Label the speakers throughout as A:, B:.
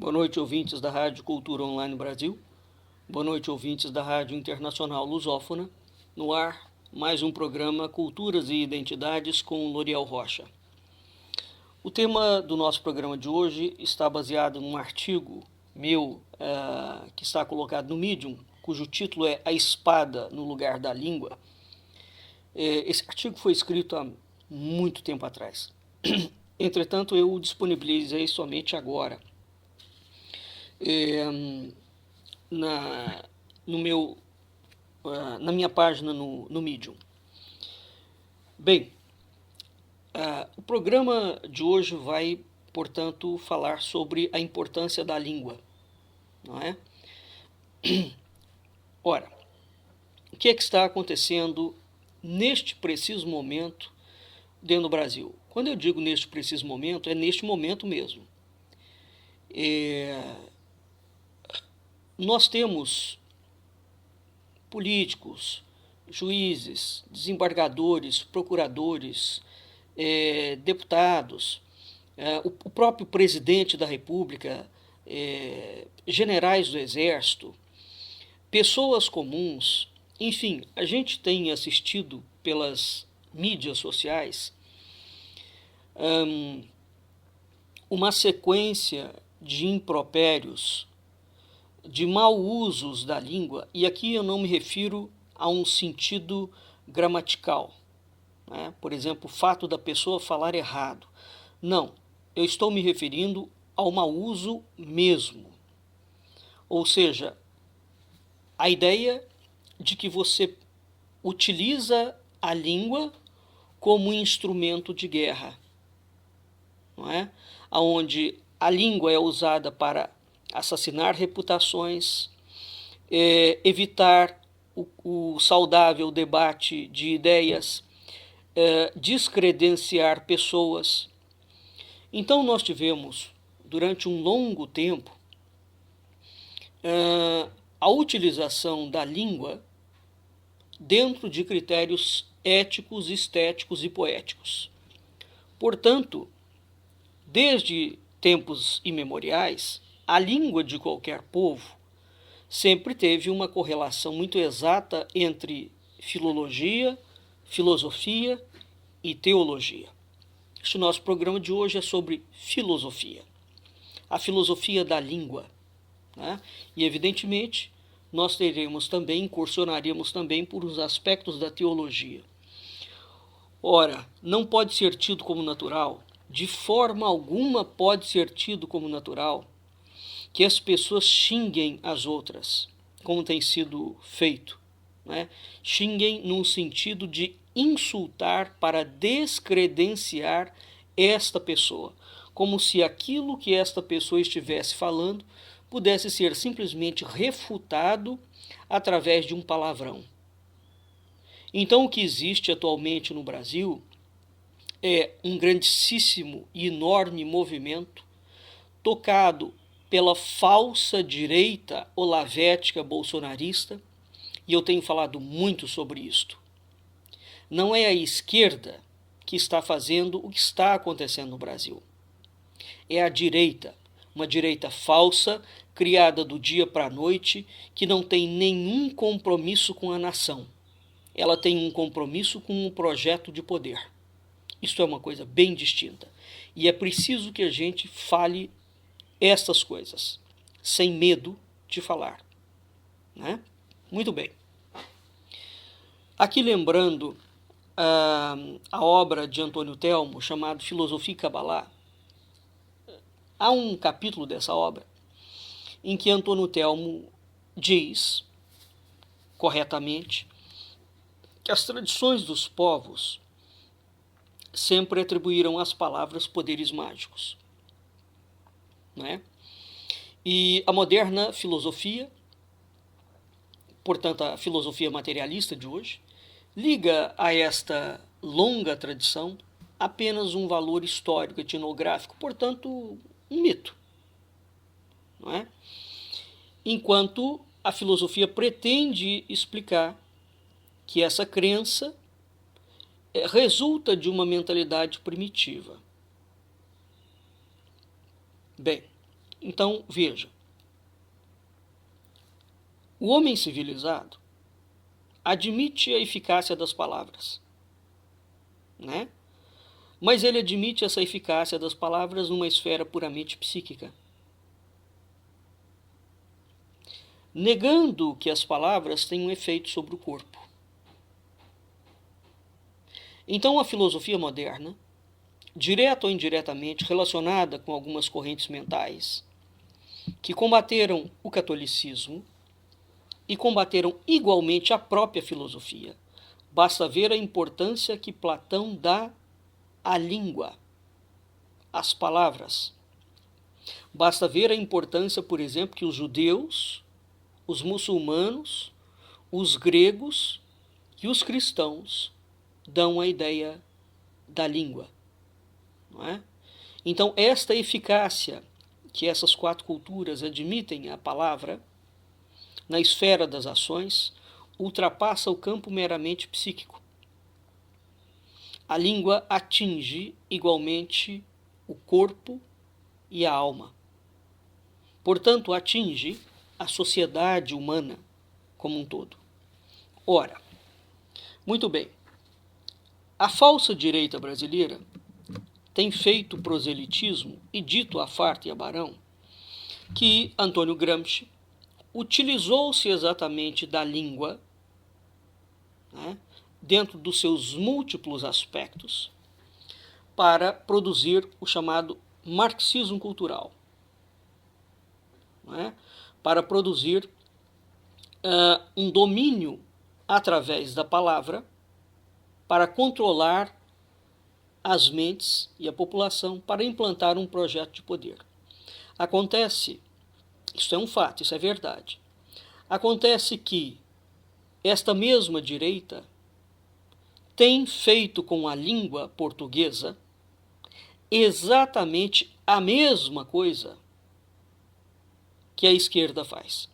A: Boa noite, ouvintes da Rádio Cultura Online Brasil. Boa noite, ouvintes da Rádio Internacional Lusófona. No ar, mais um programa Culturas e Identidades com Loriel Rocha. O tema do nosso programa de hoje está baseado num artigo meu que está colocado no Medium, cujo título é A Espada no Lugar da Língua. Esse artigo foi escrito há muito tempo atrás. Entretanto, eu o disponibilizei somente agora. Na minha página no Medium. Bem, o programa de hoje vai, portanto, falar sobre a importância da língua, não é? Ora, o que é que está acontecendo neste preciso momento dentro do Brasil? Quando eu digo neste preciso momento, é neste momento mesmo. Nós temos políticos, juízes, desembargadores, procuradores, deputados, o próprio presidente da República, generais do Exército, pessoas comuns, enfim, a gente tem assistido pelas mídias sociais uma sequência de impropérios, de mau usos da língua, e aqui eu não me refiro a um sentido gramatical, né? Por exemplo, o fato da pessoa falar errado. Não, eu estou me referindo ao mau uso mesmo. Ou seja, a ideia de que você utiliza a língua como instrumento de guerra, não é? Onde a língua é usada para assassinar reputações, evitar o saudável debate de ideias, descredenciar pessoas. Então nós tivemos, durante um longo tempo, a utilização da língua dentro de critérios éticos, estéticos e poéticos. Portanto, desde tempos imemoriais, a língua de qualquer povo sempre teve uma correlação muito exata entre filologia, filosofia e teologia. Este nosso programa de hoje é sobre filosofia, a filosofia da língua, né? E, evidentemente, nós incursionaremos também por os aspectos da teologia. Ora, não pode ser tido como natural, de forma alguma pode ser tido como natural, que as pessoas xinguem as outras, como tem sido feito, né? Xinguem num sentido de insultar para descredenciar esta pessoa, como se aquilo que esta pessoa estivesse falando pudesse ser simplesmente refutado através de um palavrão. Então, o que existe atualmente no Brasil é um grandíssimo e enorme movimento tocado pela falsa direita olavética bolsonarista, e eu tenho falado muito sobre isto. Não é a esquerda que está fazendo o que está acontecendo no Brasil. É a direita, uma direita falsa, criada do dia para a noite, que não tem nenhum compromisso com a nação. Ela tem um compromisso com um projeto de poder. Isto é uma coisa bem distinta. E é preciso que a gente fale estas coisas, sem medo de falar, né? Muito bem. Aqui lembrando a obra de Antônio Telmo, chamada Filosofia e Cabalá, há um capítulo dessa obra em que Antônio Telmo diz, corretamente, que as tradições dos povos sempre atribuíram às palavras poderes mágicos, né? E a moderna filosofia, portanto a filosofia materialista de hoje, liga a esta longa tradição apenas um valor histórico, etnográfico, portanto um mito, não é? Enquanto a filosofia pretende explicar que essa crença resulta de uma mentalidade primitiva. Bem, Então, veja, o homem civilizado admite a eficácia das palavras, né? Mas ele admite essa eficácia das palavras numa esfera puramente psíquica, negando que as palavras têm um efeito sobre o corpo. Então, a filosofia moderna, direta ou indiretamente relacionada com algumas correntes mentais que combateram o catolicismo e combateram igualmente a própria filosofia, basta ver a importância que Platão dá à língua, às palavras. Basta ver a importância, por exemplo, que os judeus, os muçulmanos, os gregos e os cristãos dão à ideia da língua. Não é? Então, esta eficácia que essas quatro culturas admitem à palavra, na esfera das ações, ultrapassa o campo meramente psíquico. A língua atinge igualmente o corpo e a alma. Portanto, atinge a sociedade humana como um todo. Ora, muito bem, a falsa direita brasileira tem feito proselitismo e dito a farta e a barão que Antônio Gramsci utilizou-se exatamente da língua, né, dentro dos seus múltiplos aspectos, para produzir o chamado marxismo cultural, né, para produzir um domínio através da palavra para controlar as mentes e a população, para implantar um projeto de poder. Acontece, isso é um fato, isso é verdade, acontece que esta mesma direita tem feito com a língua portuguesa exatamente a mesma coisa que a esquerda faz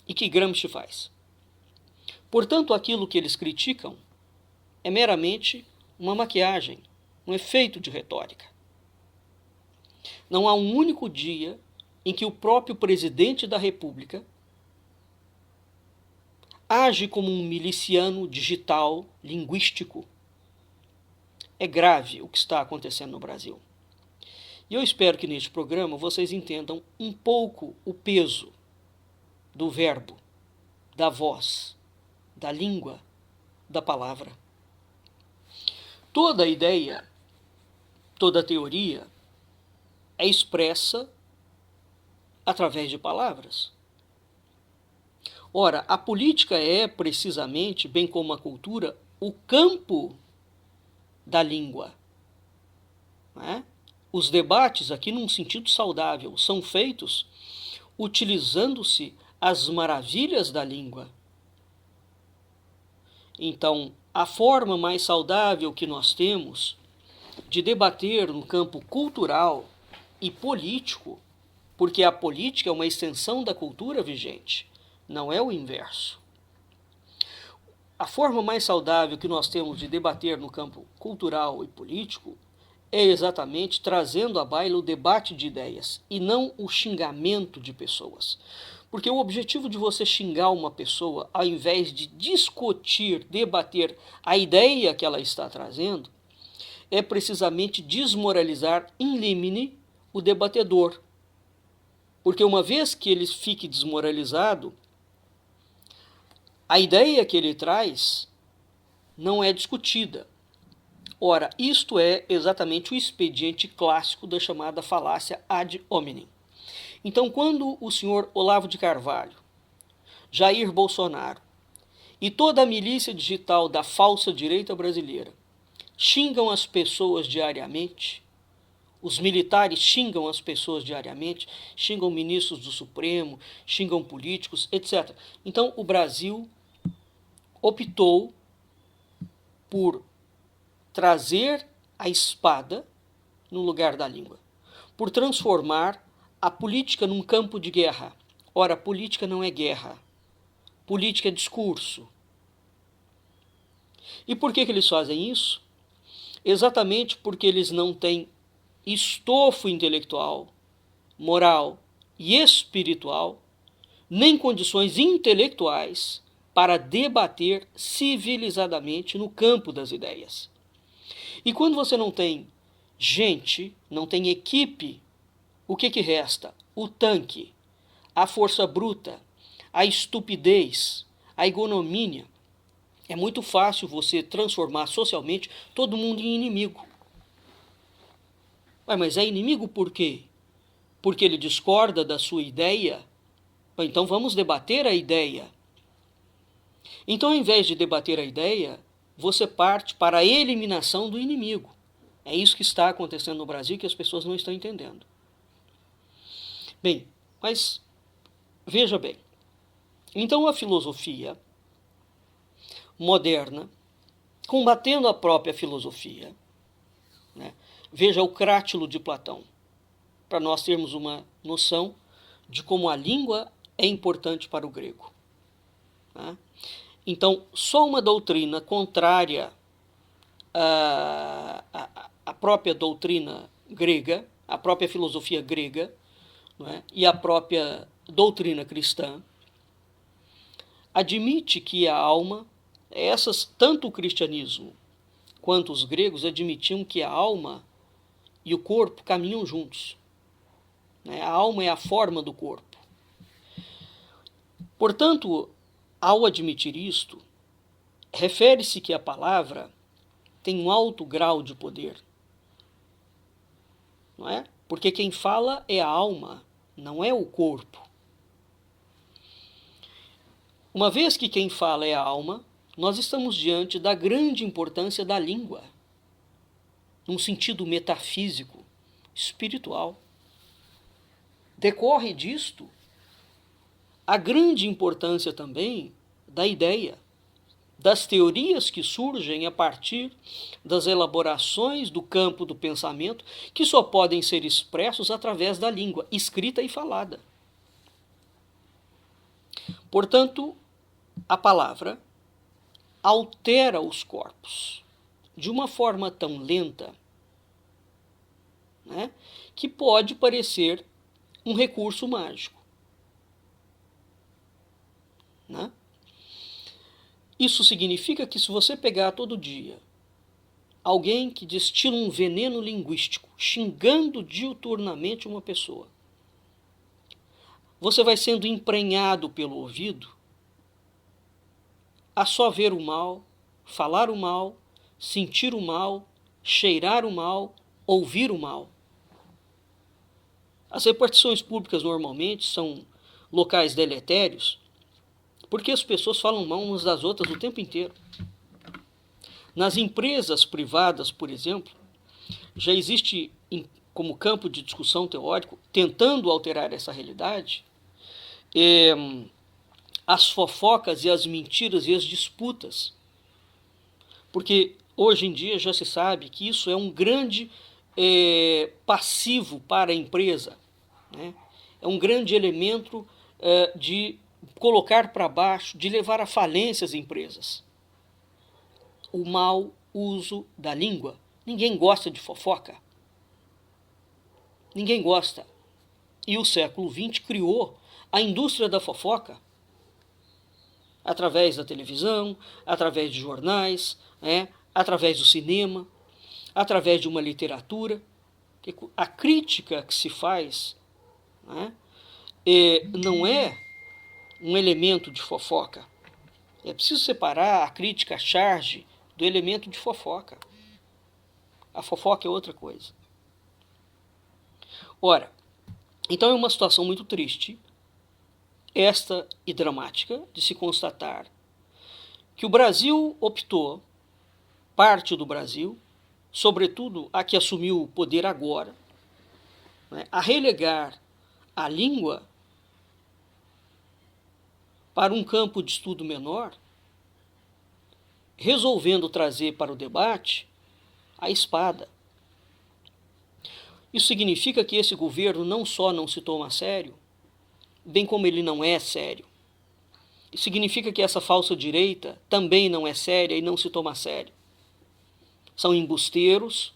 A: e que Gramsci faz. Portanto, aquilo que eles criticam é meramente uma maquiagem, um efeito de retórica. Não há um único dia em que o próprio presidente da República age como um miliciano digital, linguístico. É grave o que está acontecendo no Brasil. E eu espero que neste programa vocês entendam um pouco o peso do verbo, da voz, da língua, da palavra. Toda ideia, toda teoria é expressa através de palavras. Ora, a política é precisamente, bem como a cultura, o campo da língua. Não é? Os debates, aqui num sentido saudável, são feitos utilizando-se as maravilhas da língua. Então, a forma mais saudável que nós temos de debater no campo cultural e político, porque a política é uma extensão da cultura vigente, não é o inverso. A forma mais saudável que nós temos de debater no campo cultural e político é exatamente trazendo à baila o debate de ideias e não o xingamento de pessoas. Porque o objetivo de você xingar uma pessoa, ao invés de discutir, debater a ideia que ela está trazendo, é precisamente desmoralizar in limine o debatedor. Porque uma vez que ele fique desmoralizado, a ideia que ele traz não é discutida. Ora, isto é exatamente o expediente clássico da chamada falácia ad hominem. Então, quando o senhor Olavo de Carvalho, Jair Bolsonaro e toda a milícia digital da falsa direita brasileira xingam as pessoas diariamente, os militares xingam as pessoas diariamente, xingam ministros do Supremo, xingam políticos, etc. Então, o Brasil optou por trazer a espada no lugar da língua, por transformar a política num campo de guerra. Ora, política não é guerra. Política é discurso. E por que eles fazem isso? Exatamente porque eles não têm estofo intelectual moral e espiritual, nem condições intelectuais para debater civilizadamente no campo das ideias. E quando você não tem gente, não tem equipe, o que resta? O tanque, a força bruta, a estupidez, a ignomínia. É muito fácil você transformar socialmente todo mundo em inimigo. Mas é inimigo por quê? Porque ele discorda da sua ideia? Então vamos debater a ideia. Então, ao invés de debater a ideia, você parte para a eliminação do inimigo. É isso que está acontecendo no Brasil, que as pessoas não estão entendendo. Bem, mas veja bem. Então a filosofia moderna, combatendo a própria filosofia, né? Veja o Crátilo de Platão, para nós termos uma noção de como a língua é importante para o grego. Né? Então, só uma doutrina contrária à própria doutrina grega, à própria filosofia grega, né? E à própria doutrina cristã, admite que a alma, tanto o cristianismo quanto os gregos admitiam que a alma e o corpo caminham juntos. Né? A alma é a forma do corpo. Portanto, ao admitir isto, refere-se que a palavra tem um alto grau de poder. Não é? Porque quem fala é a alma, não é o corpo. Uma vez que quem fala é a alma, nós estamos diante da grande importância da língua, num sentido metafísico, espiritual. Decorre disto a grande importância também da ideia, das teorias que surgem a partir das elaborações do campo do pensamento, que só podem ser expressos através da língua, escrita e falada. Portanto, a palavra altera os corpos de uma forma tão lenta, né, que pode parecer um recurso mágico. Né? Isso significa que se você pegar todo dia alguém que destila um veneno linguístico, xingando diuturnamente uma pessoa, você vai sendo emprenhado pelo ouvido a só ver o mal, falar o mal, sentir o mal, cheirar o mal, ouvir o mal. As repartições públicas normalmente são locais deletérios, porque as pessoas falam mal umas das outras o tempo inteiro. Nas empresas privadas, por exemplo, já existe como campo de discussão teórico, tentando alterar essa realidade, as fofocas e as mentiras e as disputas. Porque hoje em dia já se sabe que isso é um grande passivo para a empresa. Né? É um grande elemento de colocar para baixo, de levar à falência as empresas. O mau uso da língua. Ninguém gosta de fofoca. Ninguém gosta. E o século XX criou a indústria da fofoca através da televisão, através de jornais, através do cinema, através de uma literatura. A crítica que se faz não é um elemento de fofoca. É preciso separar a crítica à charge do elemento de fofoca. A fofoca é outra coisa. Ora, então é uma situação muito triste, esta e dramática, de se constatar que o Brasil optou, parte do Brasil, sobretudo a que assumiu o poder agora, a relegar a língua para um campo de estudo menor, resolvendo trazer para o debate a espada. Isso significa que esse governo não só não se toma a sério, bem como ele não é sério. Isso significa que essa falsa direita também não é séria e não se toma a sério. São embusteiros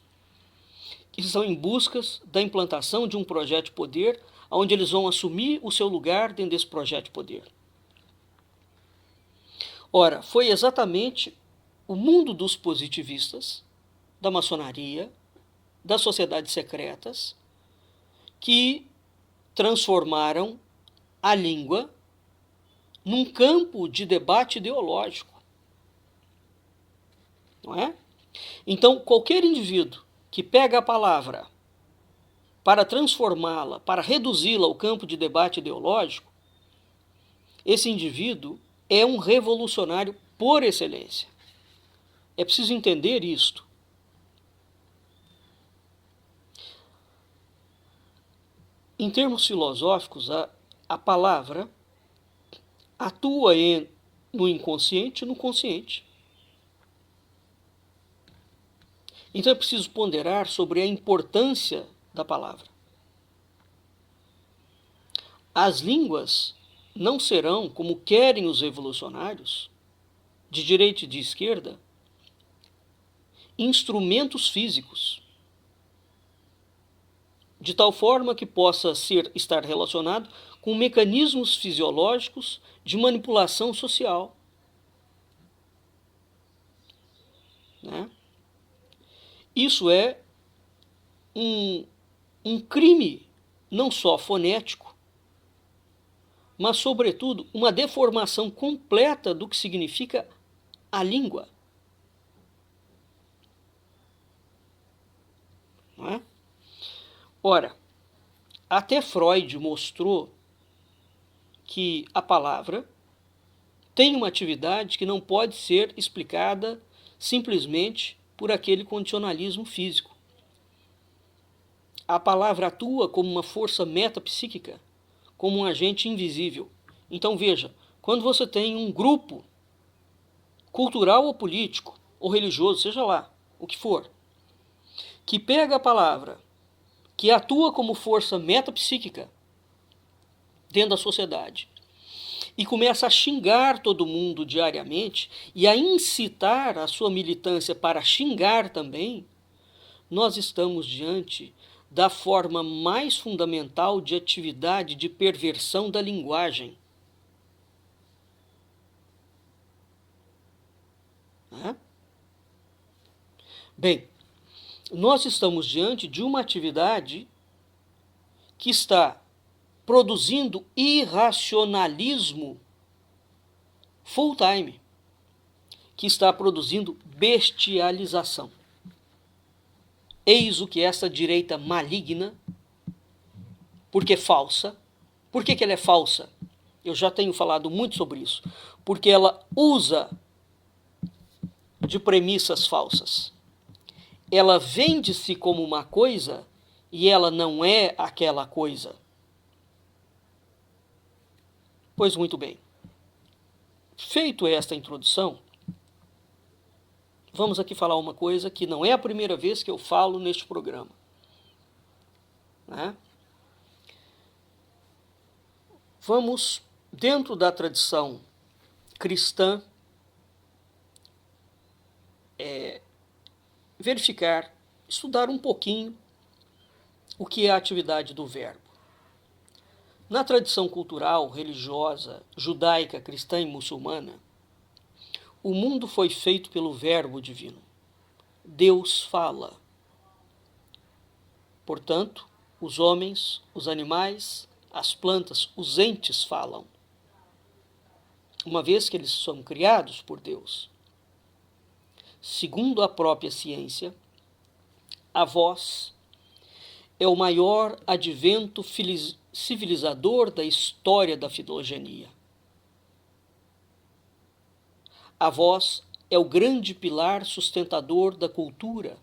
A: que estão em busca da implantação de um projeto de poder, onde eles vão assumir o seu lugar dentro desse projeto de poder. Ora, foi exatamente o mundo dos positivistas, da maçonaria, das sociedades secretas, que transformaram a língua num campo de debate ideológico. Não é? Então, qualquer indivíduo que pega a palavra para transformá-la, para reduzi-la ao campo de debate ideológico, esse indivíduo é um revolucionário por excelência. É preciso entender isto. Em termos filosóficos, a palavra atua no inconsciente e no consciente. Então é preciso ponderar sobre a importância da palavra. As línguas não serão, como querem os revolucionários, de direita e de esquerda, instrumentos físicos, de tal forma que possa estar relacionado com mecanismos fisiológicos de manipulação social. Né? Isso é um crime não só fonético, mas, sobretudo, uma deformação completa do que significa a língua. Não é? Ora, até Freud mostrou que a palavra tem uma atividade que não pode ser explicada simplesmente por aquele condicionalismo físico. A palavra atua como uma força metapsíquica, como um agente invisível. Então veja, quando você tem um grupo cultural ou político, ou religioso, seja lá, o que for, que pega a palavra, que atua como força metapsíquica dentro da sociedade, e começa a xingar todo mundo diariamente e a incitar a sua militância para xingar também, nós estamos diante da forma mais fundamental de atividade de perversão da linguagem. Bem, nós estamos diante de uma atividade que está produzindo irracionalismo full time, que está produzindo bestialização. Eis o que essa direita maligna, porque falsa. Por que ela é falsa? Eu já tenho falado muito sobre isso. Porque ela usa de premissas falsas. Ela vende-se como uma coisa e ela não é aquela coisa. Pois muito bem. Feito esta introdução, vamos aqui falar uma coisa que não é a primeira vez que eu falo neste programa. Né? Vamos, dentro da tradição cristã, verificar, estudar um pouquinho o que é a atividade do verbo. Na tradição cultural, religiosa, judaica, cristã e muçulmana, o mundo foi feito pelo verbo divino. Deus fala. Portanto, os homens, os animais, as plantas, os entes falam. Uma vez que eles são criados por Deus. Segundo a própria ciência, a voz é o maior advento civilizador da história da filogenia. A voz é o grande pilar sustentador da cultura.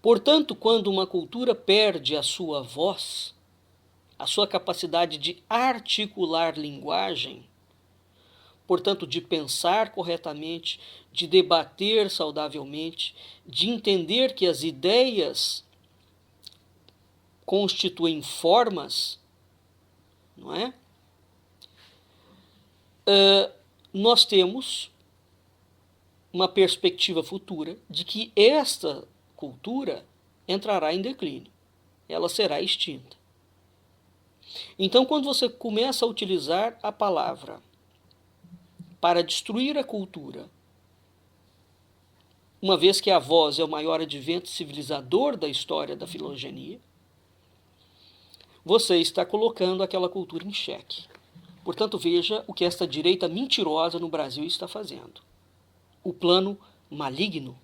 A: Portanto, quando uma cultura perde a sua voz, a sua capacidade de articular linguagem, portanto, de pensar corretamente, de debater saudavelmente, de entender que as ideias constituem formas, não é? Nós temos uma perspectiva futura de que esta cultura entrará em declínio, ela será extinta. Então, quando você começa a utilizar a palavra para destruir a cultura, uma vez que a voz é o maior advento civilizador da história da filogenia, você está colocando aquela cultura em xeque. Portanto, veja o que esta direita mentirosa no Brasil está fazendo. O plano maligno.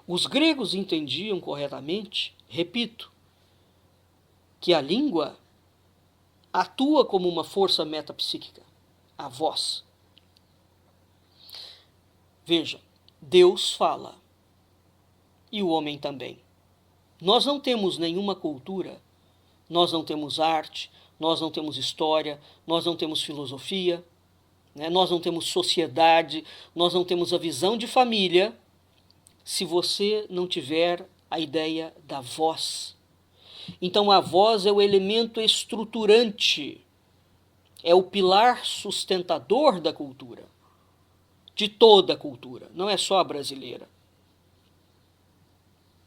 A: Os gregos entendiam corretamente, repito, que a língua atua como uma força metapsíquica, a voz. Veja, Deus fala, e o homem também. Nós não temos nenhuma cultura, nós não temos arte, nós não temos história, nós não temos filosofia, né? Nós não temos sociedade, nós não temos a visão de família, se você não tiver a ideia da voz. Então a voz é o elemento estruturante, é o pilar sustentador da cultura, de toda a cultura, não é só a brasileira.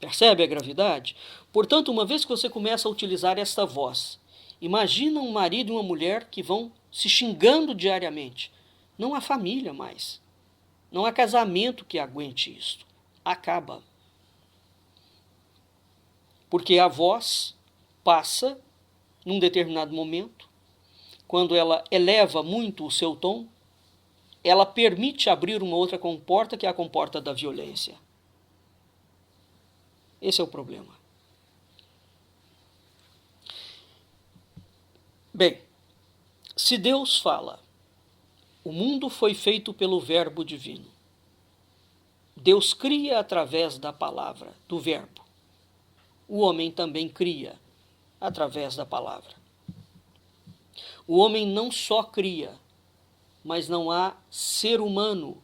A: Percebe a gravidade? Portanto, uma vez que você começa a utilizar esta voz, imagina um marido e uma mulher que vão se xingando diariamente. Não há família mais. Não há casamento que aguente isto. Acaba. Porque a voz passa, num determinado momento, quando ela eleva muito o seu tom, ela permite abrir uma outra comporta, que é a comporta da violência. Esse é o problema. Bem, se Deus fala, o mundo foi feito pelo Verbo divino. Deus cria através da palavra, do Verbo. O homem também cria através da palavra. O homem não só cria, mas não há ser humano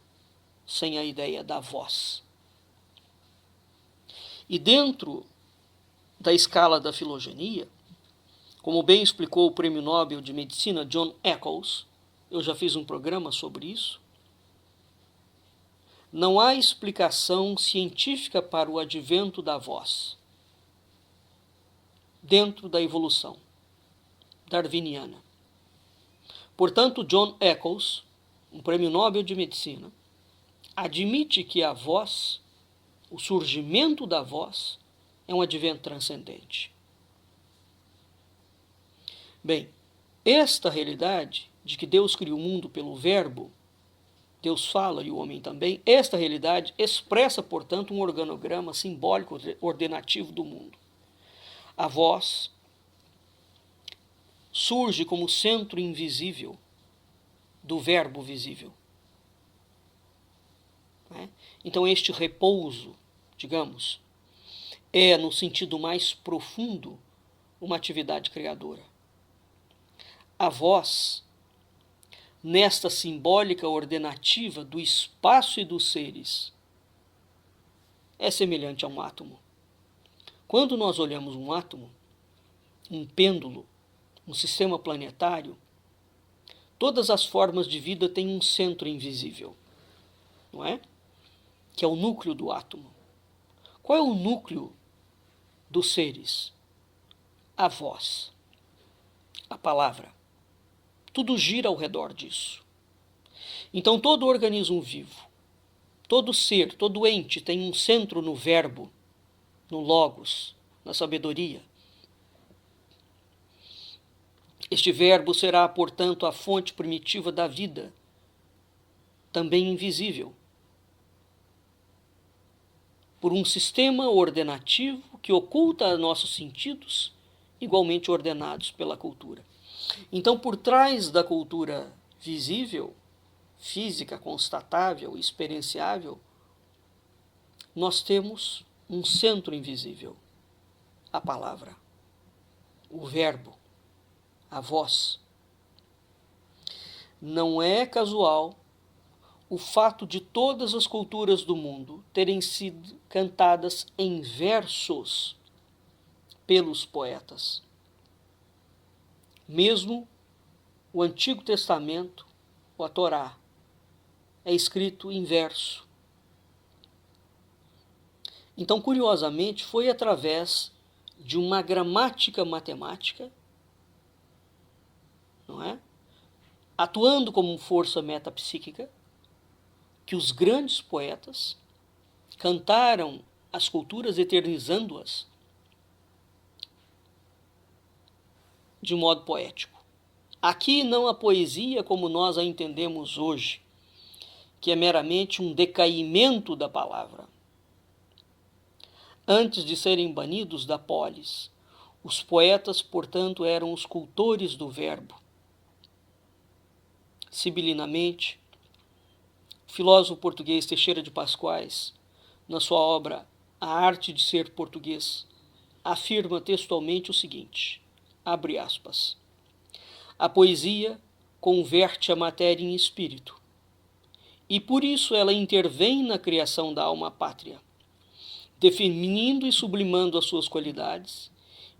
A: sem a ideia da voz. E dentro da escala da filogenia, como bem explicou o Prêmio Nobel de Medicina John Eccles, eu já fiz um programa sobre isso, não há explicação científica para o advento da voz dentro da evolução darwiniana. Portanto, John Eccles, um Prêmio Nobel de Medicina, admite que a voz, o surgimento da voz, é um advento transcendente. Bem, esta realidade de que Deus criou o mundo pelo Verbo, Deus fala e o homem também, esta realidade expressa, portanto, um organograma simbólico ordenativo do mundo. A voz surge como centro invisível do Verbo visível. Então, este repouso, digamos, é, no sentido mais profundo, uma atividade criadora. A voz, nesta simbólica ordenativa do espaço e dos seres, é semelhante a um átomo. Quando nós olhamos um átomo, um pêndulo, um sistema planetário, todas as formas de vida têm um centro invisível, não é? Que é o núcleo do átomo. Qual é o núcleo dos seres? A voz, a palavra. Tudo gira ao redor disso. Então, todo organismo vivo, todo ser, todo ente tem um centro no verbo, no logos, na sabedoria. Este verbo será, portanto, a fonte primitiva da vida, também invisível, por um sistema ordenativo que oculta a nossos sentidos, igualmente ordenados pela cultura. Então, por trás da cultura visível, física, constatável, experienciável, nós temos um centro invisível, a palavra, o verbo, a voz. Não é casual o fato de todas as culturas do mundo terem sido cantadas em versos pelos poetas. Mesmo o Antigo Testamento, a Torá, é escrito em verso. Então, curiosamente, foi através de uma gramática matemática, não é? Atuando como força metapsíquica, que os grandes poetas cantaram as culturas, eternizando-as de modo poético. Aqui não a poesia como nós a entendemos hoje, que é meramente um decaimento da palavra. Antes de serem banidos da polis, os poetas, portanto, eram os cultores do verbo. Sibilinamente, o filósofo português Teixeira de Pascoais, na sua obra A Arte de Ser Português, afirma textualmente o seguinte, abre aspas, a poesia converte a matéria em espírito, e por isso ela intervém na criação da alma pátria, definindo e sublimando as suas qualidades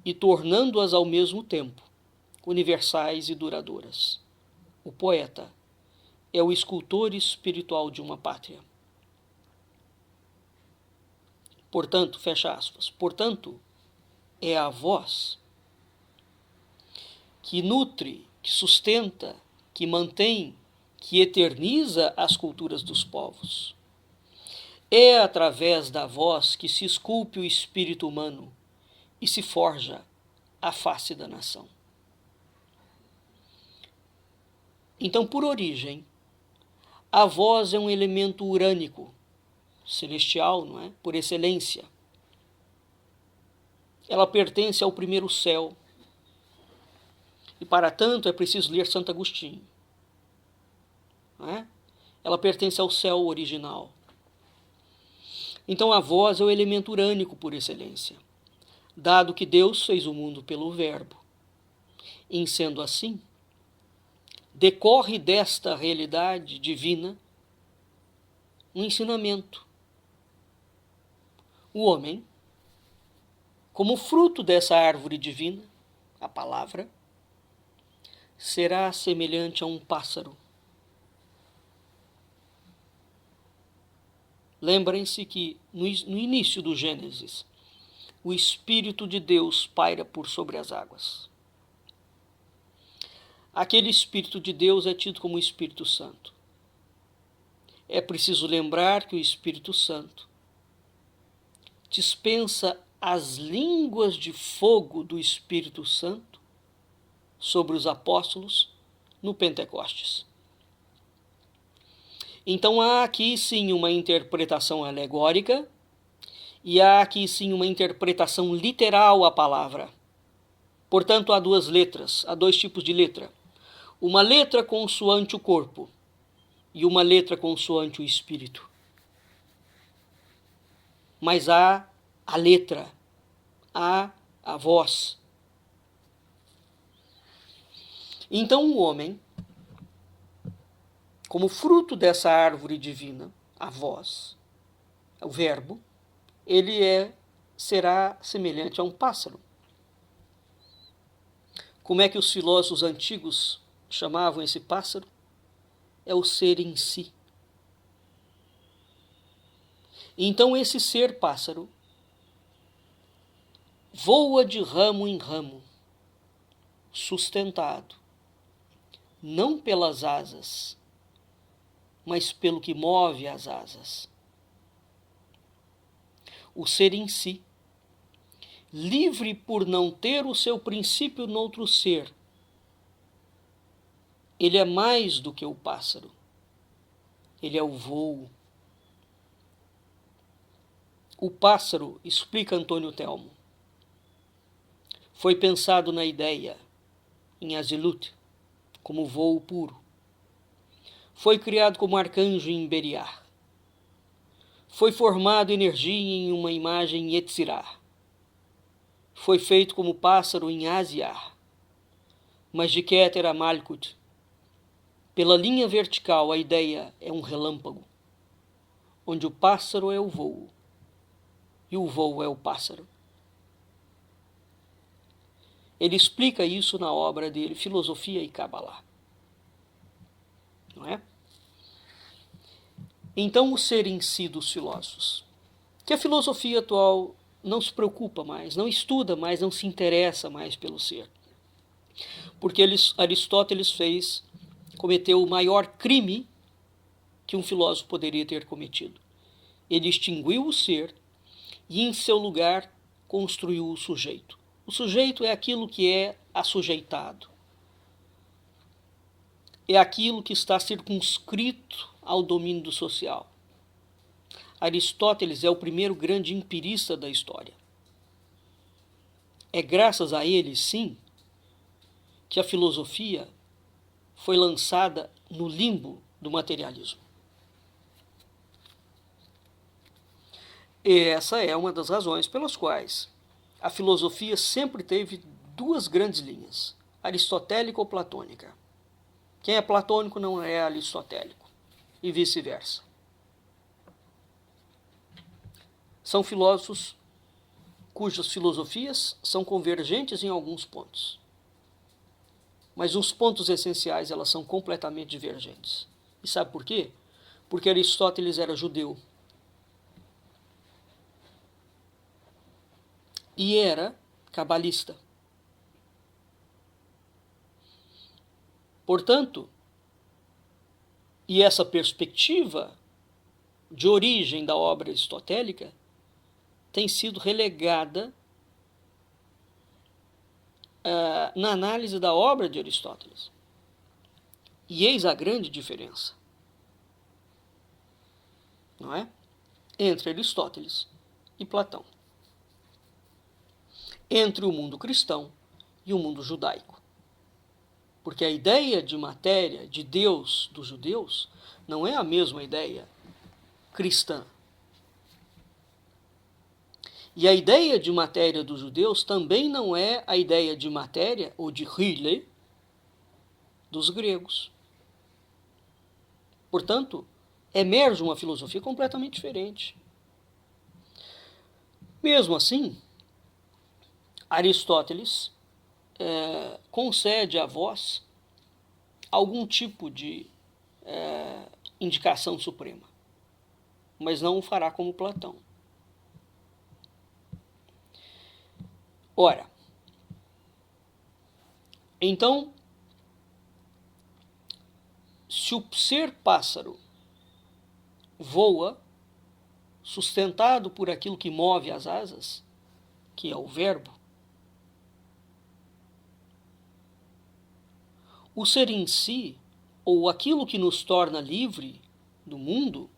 A: e tornando-as ao mesmo tempo universais e duradouras. O poeta é o escultor espiritual de uma pátria. Portanto, fecha aspas, portanto, é a voz que nutre, que sustenta, que mantém, que eterniza as culturas dos povos. É através da voz que se esculpe o espírito humano e se forja a face da nação. Então, por origem, a voz é um elemento urânico, celestial, não é? Por excelência. Ela pertence ao primeiro céu. E, para tanto, é preciso ler Santo Agostinho. Não é? Ela pertence ao céu original. Então, a voz é o elemento urânico por excelência, dado que Deus fez o mundo pelo Verbo. Em sendo assim, decorre desta realidade divina um ensinamento. O homem, como fruto dessa árvore divina, a palavra, será semelhante a um pássaro. Lembrem-se que no início do Gênesis, o Espírito de Deus paira por sobre as águas. Aquele Espírito de Deus é tido como Espírito Santo. É preciso lembrar que o Espírito Santo dispensa as línguas de fogo do Espírito Santo sobre os apóstolos no Pentecostes. Então há aqui sim uma interpretação alegórica e há aqui sim uma interpretação literal à palavra. Portanto, há duas letras, há dois tipos de letra. Uma letra consoante o corpo e uma letra consoante o espírito. Mas há a letra, há a voz. Então o homem, como fruto dessa árvore divina, a voz, o verbo, ele será semelhante a um pássaro. Como é que os filósofos antigos chamavam esse pássaro? É o ser em si. Então esse ser pássaro voa de ramo em ramo, sustentado, não pelas asas, mas pelo que move as asas. O ser em si, livre por não ter o seu princípio noutro ser, ele é mais do que o pássaro, ele é o voo. O pássaro, explica Antônio Telmo, foi pensado na ideia, em Azilut, como voo puro. Foi criado como arcanjo em Beriar. Foi formado energia em uma imagem em Yetzirah. Foi feito como pássaro em Asiar. Mas de Keter a Malkut, pela linha vertical, a ideia é um relâmpago, onde o pássaro é o voo e o voo é o pássaro. Ele explica isso na obra dele, Filosofia e Cabalá. Não é? Então, o ser em si dos filósofos, que a filosofia atual não se preocupa mais, não estuda mais, não se interessa mais pelo ser. Porque Aristóteles cometeu o maior crime que um filósofo poderia ter cometido. Ele extinguiu o ser e, em seu lugar, construiu o sujeito. O sujeito é aquilo que é assujeitado. É aquilo que está circunscrito ao domínio do social. Aristóteles é o primeiro grande empirista da história. É graças a ele, sim, que a filosofia foi lançada no limbo do materialismo. E essa é uma das razões pelas quais a filosofia sempre teve duas grandes linhas, aristotélica ou platônica. Quem é platônico não é aristotélico, e vice-versa. São filósofos cujas filosofias são convergentes em alguns pontos. Mas nos pontos essenciais elas são completamente divergentes. E sabe por quê? Porque Aristóteles era judeu. E era cabalista. Portanto, e essa perspectiva de origem da obra aristotélica tem sido relegada na análise da obra de Aristóteles. E eis a grande diferença, não é? Entre Aristóteles e Platão. Entre o mundo cristão e o mundo judaico. Porque a ideia de matéria, de Deus dos judeus, não é a mesma ideia cristã. E a ideia de matéria dos judeus também não é a ideia de matéria, ou de hyle, dos gregos. Portanto, emerge uma filosofia completamente diferente. Mesmo assim, Aristóteles concede a vós algum tipo de indicação suprema, mas não o fará como Platão. Ora, então, se o ser pássaro voa, sustentado por aquilo que move as asas, que é o verbo, o ser em si, ou aquilo que nos torna livre do mundo,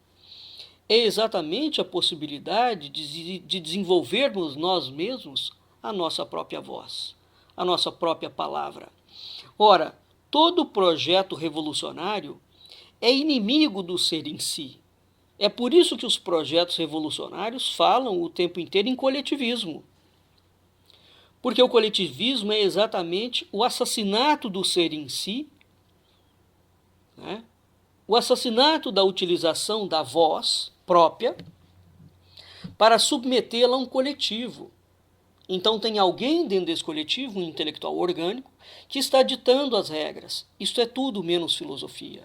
A: é exatamente a possibilidade de desenvolvermos nós mesmos a nossa própria voz, a nossa própria palavra. Ora, todo projeto revolucionário é inimigo do ser em si. É por isso que os projetos revolucionários falam o tempo inteiro em coletivismo. Porque o coletivismo é exatamente o assassinato do ser em si, né? O assassinato da utilização da voz própria para submetê-la a um coletivo. Então tem alguém dentro desse coletivo, um intelectual orgânico, que está ditando as regras. Isto é tudo menos filosofia.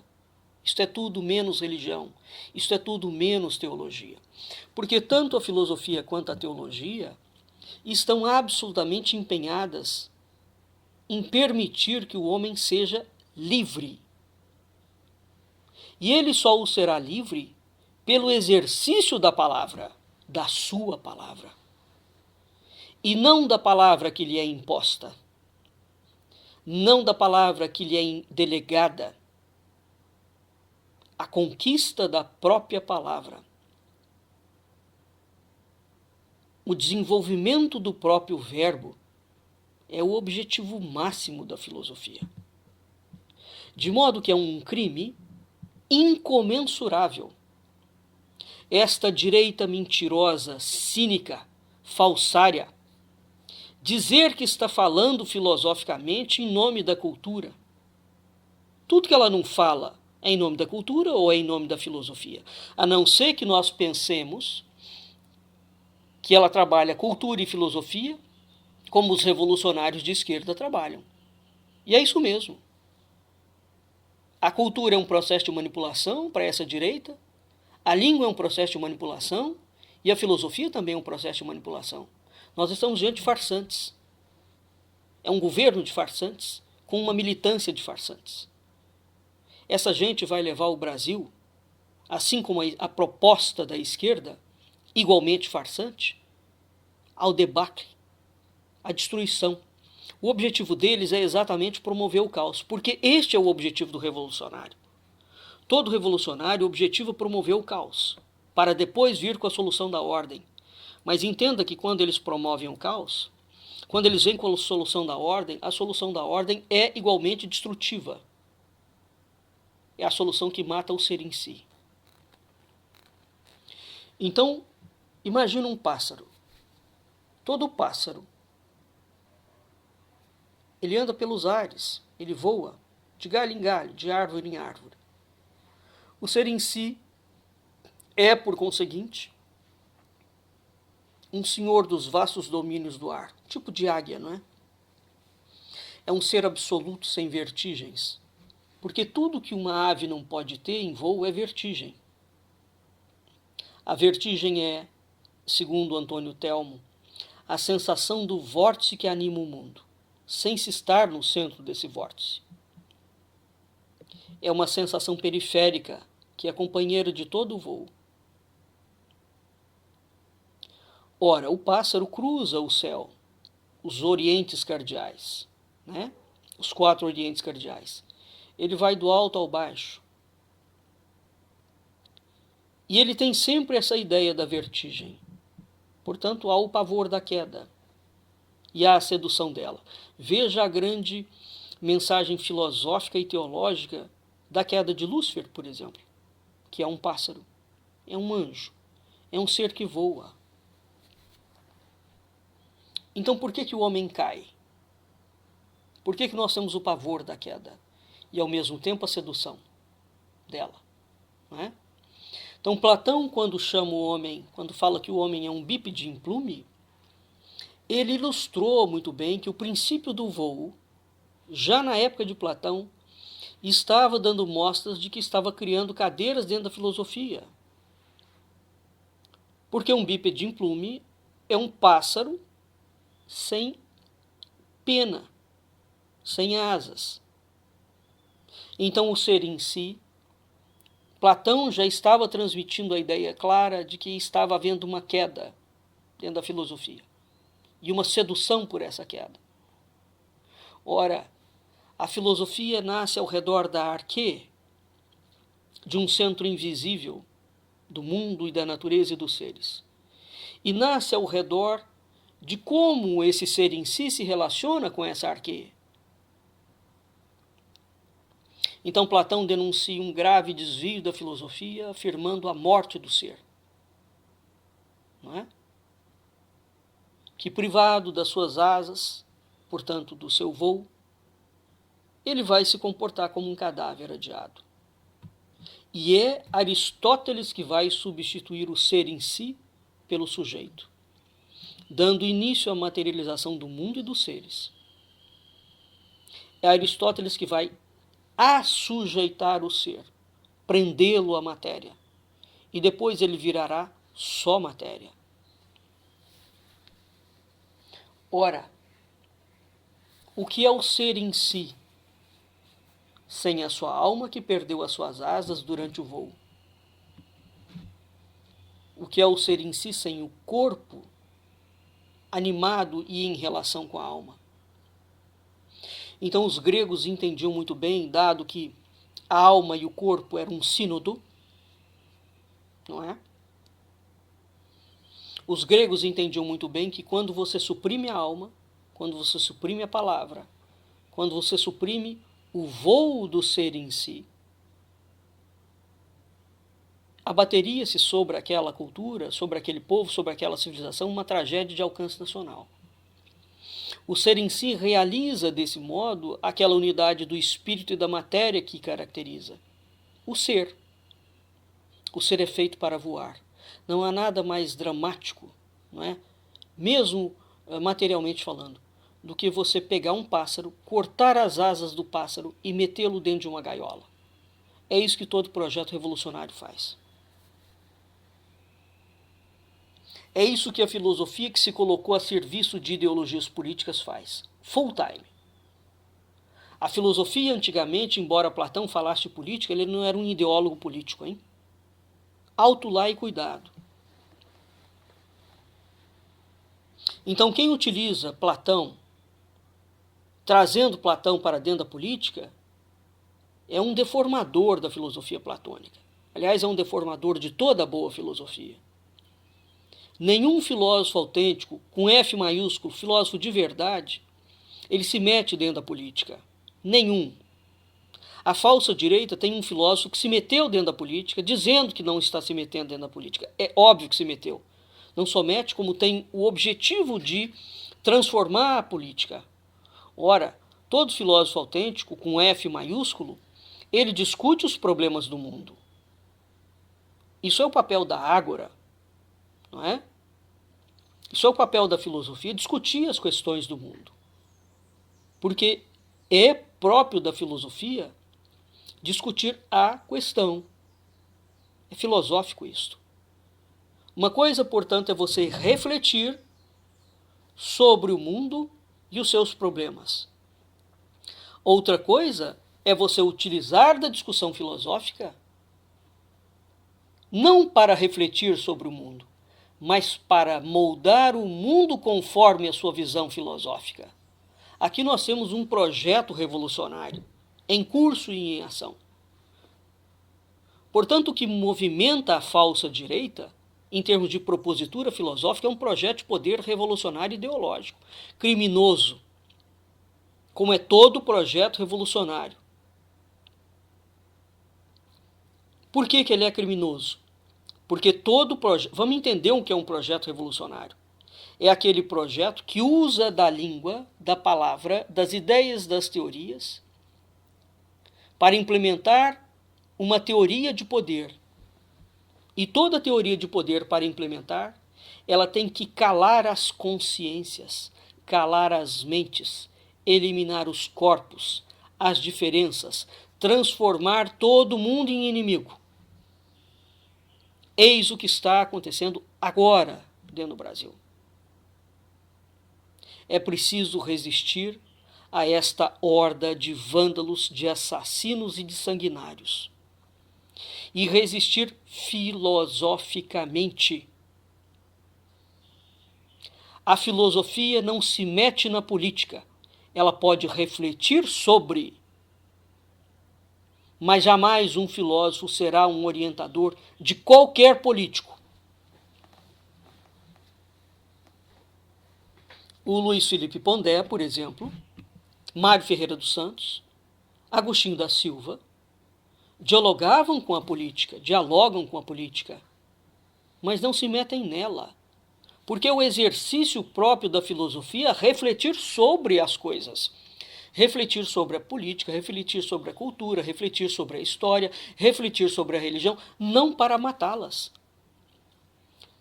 A: Isto é tudo menos religião. Isto é tudo menos teologia. Porque tanto a filosofia quanto a teologia estão absolutamente empenhadas em permitir que o homem seja livre. E ele só o será livre pelo exercício da palavra, da sua palavra. E não da palavra que lhe é imposta, não da palavra que lhe é delegada. A conquista da própria palavra, o desenvolvimento do próprio verbo é o objetivo máximo da filosofia. De modo que é um crime incomensurável esta direita mentirosa, cínica, falsária, dizer que está falando filosoficamente em nome da cultura. Tudo que ela não fala é em nome da cultura ou é em nome da filosofia, a não ser que nós pensemos que ela trabalha cultura e filosofia como os revolucionários de esquerda trabalham. E é isso mesmo. A cultura é um processo de manipulação para essa direita, a língua é um processo de manipulação E a filosofia também é um processo de manipulação. Nós estamos diante de farsantes. É um governo de farsantes com uma militância de farsantes. Essa gente vai levar o Brasil, assim como a proposta da esquerda, igualmente farsante, ao debacle, à destruição. O objetivo deles é exatamente promover o caos, porque este é o objetivo do revolucionário. Todo revolucionário objetiva promover o caos, para depois vir com a solução da ordem. Mas entenda que quando eles promovem o caos, quando eles vêm com a solução da ordem é igualmente destrutiva. É a solução que mata o ser em si. Então, imagina um pássaro. Todo pássaro, ele anda pelos ares, ele voa de galho em galho, de árvore em árvore. O ser em si é, por conseguinte, um senhor dos vastos domínios do ar, tipo de águia, não é? É um ser absoluto sem vertigens, porque tudo que uma ave não pode ter em voo é vertigem. A vertigem é, segundo Antônio Telmo, a sensação do vórtice que anima o mundo, sem se estar no centro desse vórtice. É uma sensação periférica que é companheira de todo o voo. Ora, o pássaro cruza o céu, os orientes cardeais, né? Os 4 orientes cardeais. Ele vai do alto ao baixo. E ele tem sempre essa ideia da vertigem. Portanto, há o pavor da queda e há a sedução dela. Veja a grande mensagem filosófica e teológica da queda de Lúcifer, por exemplo, que é um pássaro, é um anjo, é um ser que voa. Então, por que o homem cai? Por que nós temos o pavor da queda e, ao mesmo tempo, a sedução dela? Não é? Então, Platão, quando chama o homem, quando fala que o homem é um bípede em plume, ele ilustrou muito bem que o princípio do voo, já na época de Platão, estava dando mostras de que estava criando cadeiras dentro da filosofia. Porque um bípede em plume é um pássaro sem pena, sem asas. Então, o ser em si, Platão já estava transmitindo a ideia clara de que estava havendo uma queda dentro da filosofia e uma sedução por essa queda. Ora, a filosofia nasce ao redor da arquê, de um centro invisível do mundo e da natureza e dos seres. E nasce ao redor de como esse ser em si se relaciona com essa arquê. Então Platão denuncia um grave desvio da filosofia, afirmando a morte do ser. Não é? Que privado das suas asas, portanto do seu voo, ele vai se comportar como um cadáver adiado. E é Aristóteles que vai substituir o ser em si pelo sujeito, dando início à materialização do mundo e dos seres. É Aristóteles que vai assujeitar o ser, prendê-lo à matéria, e depois ele virará só matéria. Ora, o que é o ser em si, sem a sua alma que perdeu as suas asas durante o voo? O que é o ser em si sem o corpo animado e em relação com a alma? Então os gregos entendiam muito bem, dado que a alma e o corpo eram um sínodo, não é? Os gregos entendiam muito bem que quando você suprime a alma, quando você suprime a palavra, quando você suprime o voo do ser em si, abateria-se sobre aquela cultura, sobre aquele povo, sobre aquela civilização, uma tragédia de alcance nacional. O ser em si realiza, desse modo, aquela unidade do espírito e da matéria que caracteriza o ser. O ser é feito para voar. Não há nada mais dramático, não é? Mesmo materialmente falando, do que você pegar um pássaro, cortar as asas do pássaro e metê-lo dentro de uma gaiola. É isso que todo projeto revolucionário faz. É isso que a filosofia que se colocou a serviço de ideologias políticas faz. Full time. A filosofia, antigamente, embora Platão falasse de política, ele não era um ideólogo político, hein? Alto lá e cuidado. Então, quem utiliza Platão, trazendo Platão para dentro da política, é um deformador da filosofia platônica. Aliás, é um deformador de toda a boa filosofia. Nenhum filósofo autêntico, com F maiúsculo, filósofo de verdade, ele se mete dentro da política. Nenhum. A falsa direita tem um filósofo que se meteu dentro da política, dizendo que não está se metendo dentro da política. É óbvio que se meteu. Não só mete, como tem o objetivo de transformar a política. Ora, todo filósofo autêntico, com F maiúsculo, ele discute os problemas do mundo. Isso é o papel da ágora, não é? Isso é o papel da filosofia, discutir as questões do mundo. Porque é próprio da filosofia discutir a questão. É filosófico isto. Uma coisa, portanto, é você refletir sobre o mundo e os seus problemas. Outra coisa é você utilizar da discussão filosófica não para refletir sobre o mundo, mas para moldar o mundo conforme a sua visão filosófica. Aqui nós temos um projeto revolucionário, em curso e em ação. Portanto, o que movimenta a falsa direita, em termos de propositura filosófica, é um projeto de poder revolucionário ideológico, criminoso, como é todo projeto revolucionário. Por que ele é criminoso? Porque todo projeto... Vamos entender o que é um projeto revolucionário. É aquele projeto que usa da língua, da palavra, das ideias, das teorias, para implementar uma teoria de poder. E toda teoria de poder para implementar, ela tem que calar as consciências, calar as mentes, eliminar os corpos, as diferenças, transformar todo mundo em inimigo. Eis o que está acontecendo agora dentro do Brasil. É preciso resistir a esta horda de vândalos, de assassinos e de sanguinários. E resistir filosoficamente. A filosofia não se mete na política. Ela pode refletir sobre, mas jamais um filósofo será um orientador de qualquer político. O Luiz Felipe Pondé, por exemplo, Mário Ferreira dos Santos, Agostinho da Silva, dialogam com a política, mas não se metem nela. Porque o exercício próprio da filosofia é refletir sobre as coisas. Refletir sobre a política, refletir sobre a cultura, refletir sobre a história, refletir sobre a religião, não para matá-las.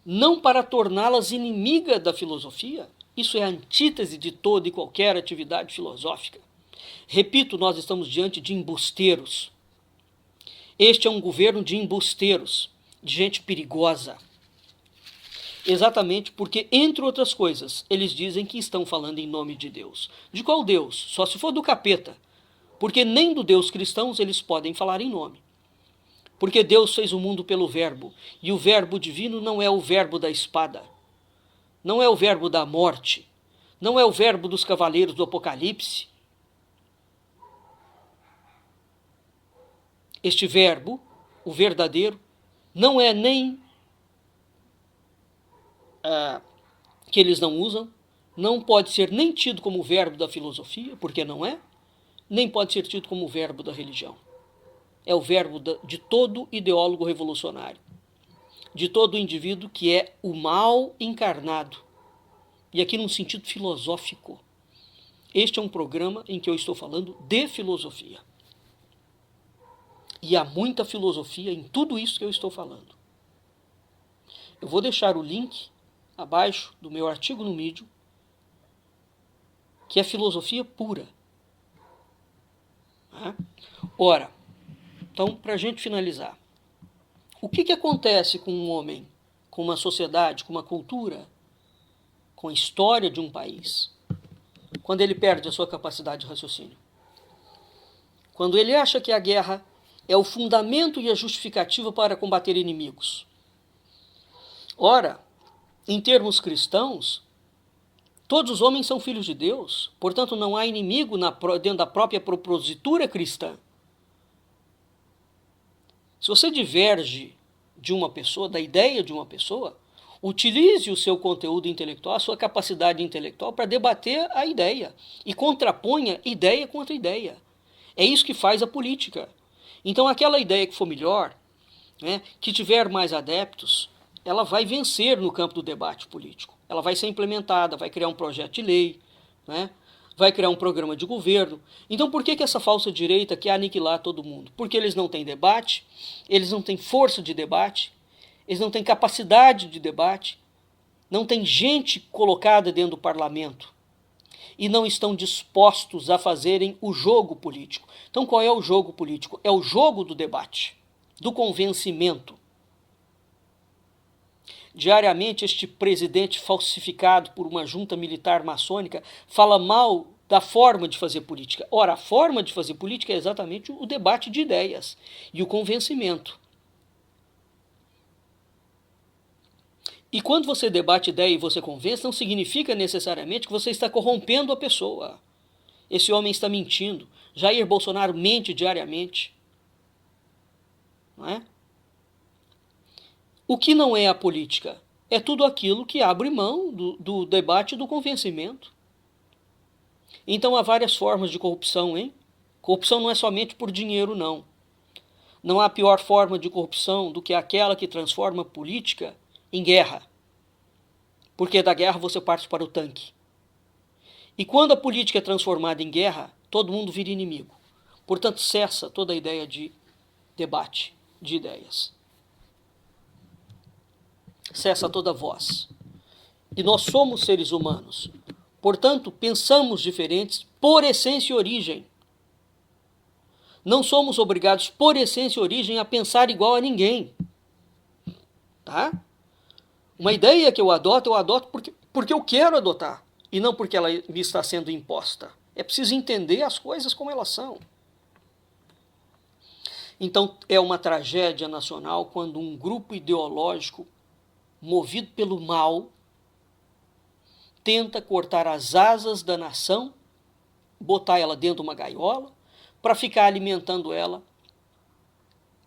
A: Não para torná-las inimiga da filosofia. Isso é a antítese de toda e qualquer atividade filosófica. Repito, nós estamos diante de embusteiros. Este é um governo de embusteiros, de gente perigosa. Exatamente porque, entre outras coisas, eles dizem que estão falando em nome de Deus. De qual Deus? Só se for do capeta. Porque nem do Deus cristãos eles podem falar em nome. Porque Deus fez o mundo pelo verbo. E o verbo divino não é o verbo da espada. Não é o verbo da morte. Não é o verbo dos cavaleiros do Apocalipse. Este verbo, o verdadeiro, não é nem que eles não usam, não pode ser nem tido como verbo da filosofia, porque não é, nem pode ser tido como verbo da religião. É o verbo de todo ideólogo revolucionário, de todo indivíduo que é o mal encarnado. E aqui num sentido filosófico. Este é um programa em que eu estou falando de filosofia. E há muita filosofia em tudo isso que eu estou falando. Eu vou deixar o link abaixo do meu artigo no Medium, que é filosofia pura. Ora, então, para a gente finalizar, o que acontece com um homem com uma sociedade, com uma cultura, com a história de um país, quando ele perde a sua capacidade de raciocínio. Quando ele acha que a guerra é o fundamento e a justificativa para combater inimigos. Ora, em termos cristãos, todos os homens são filhos de Deus, portanto não há inimigo dentro da própria propositura cristã. Se você diverge de uma pessoa, da ideia de uma pessoa, utilize o seu conteúdo intelectual, a sua capacidade intelectual para debater a ideia e contraponha ideia contra ideia. É isso que faz a política. Então aquela ideia que for melhor, né, que tiver mais adeptos, ela vai vencer no campo do debate político. Ela vai ser implementada, vai criar um projeto de lei, né, vai criar um programa de governo. Então por que essa falsa direita quer aniquilar todo mundo? Porque eles não têm debate, eles não têm força de debate, eles não têm capacidade de debate, não tem gente colocada dentro do parlamento e não estão dispostos a fazerem o jogo político. Então qual é o jogo político? É o jogo do debate, do convencimento. Diariamente este presidente falsificado por uma junta militar maçônica fala mal da forma de fazer política. Ora, a forma de fazer política é exatamente o debate de ideias e o convencimento. E quando você debate ideia e você convence, não significa necessariamente que você está corrompendo a pessoa. Esse homem está mentindo. Jair Bolsonaro mente diariamente. Não é? O que não é a política? É tudo aquilo que abre mão do debate e do convencimento. Então há várias formas de corrupção, hein? Corrupção não é somente por dinheiro, não. Não há pior forma de corrupção do que aquela que transforma a política em guerra. Porque da guerra você parte para o tanque. E quando a política é transformada em guerra, todo mundo vira inimigo. Portanto, cessa toda a ideia de debate de ideias. Cessa toda voz. E nós somos seres humanos. Portanto, pensamos diferentes por essência e origem. Não somos obrigados, por essência e origem, a pensar igual a ninguém. Tá? Uma ideia que eu adoto porque eu quero adotar. E não porque ela me está sendo imposta. É preciso entender as coisas como elas são. Então, é uma tragédia nacional quando um grupo ideológico movido pelo mal, tenta cortar as asas da nação, botar ela dentro de uma gaiola, para ficar alimentando ela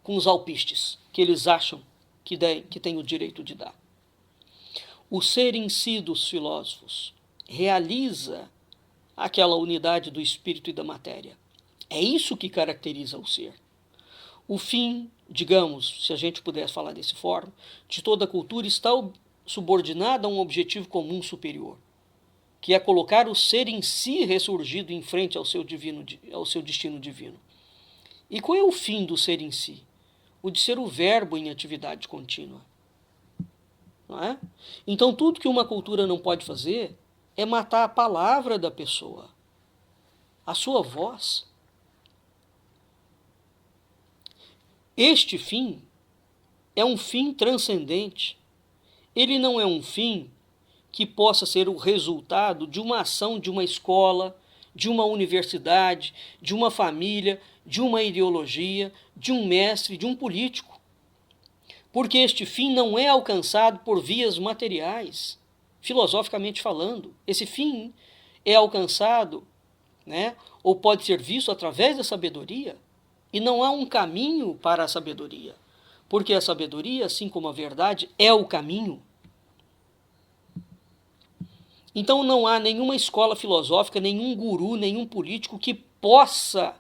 A: com os alpistes que eles acham que têm o direito de dar. O ser em si dos filósofos realiza aquela unidade do espírito e da matéria. É isso que caracteriza o ser. O fim, digamos, se a gente pudesse falar dessa forma, de toda a cultura está subordinado a um objetivo comum superior, que é colocar o ser em si ressurgido em frente ao seu destino divino. E qual é o fim do ser em si? O de ser o verbo em atividade contínua. Não é? Então tudo que uma cultura não pode fazer é matar a palavra da pessoa, a sua voz. Este fim é um fim transcendente. Ele não é um fim que possa ser o resultado de uma ação de uma escola, de uma universidade, de uma família, de uma ideologia, de um mestre, de um político. Porque este fim não é alcançado por vias materiais, filosoficamente falando. Esse fim é alcançado, né, ou pode ser visto através da sabedoria. E não há um caminho para a sabedoria, porque a sabedoria, assim como a verdade, é o caminho. Então não há nenhuma escola filosófica, nenhum guru, nenhum político que possa